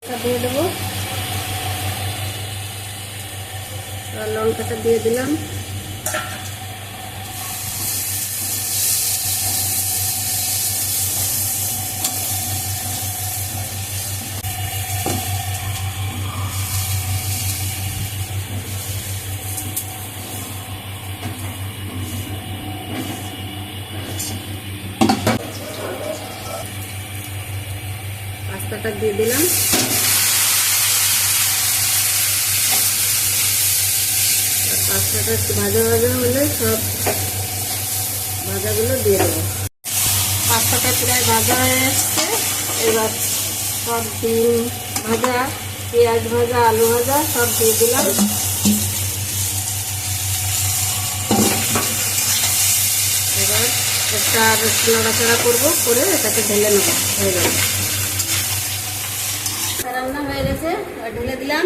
দিয়ে দেবো, লঙ্কাটা দিয়ে দিলাম। পাস্তাটা দিয়ে দিলাম। পাস্তাটা একটু ভাজা ভাজা হলে সব ভাজাগুলো দিয়ে দেবো। পাস্তাটা প্রায় ভাজা হয়ে এসছে। এবার সব ডিম ভাজা, পেঁয়াজ ভাজা, আলু ভাজা সব দিয়ে দিলাম। এবার একটা আর নড়াচড়া করবো, করে এটাকে ঢেলে নেবো, হয়ে যাবে। রান্না হয়ে গেছে, ঢেলে দিলাম।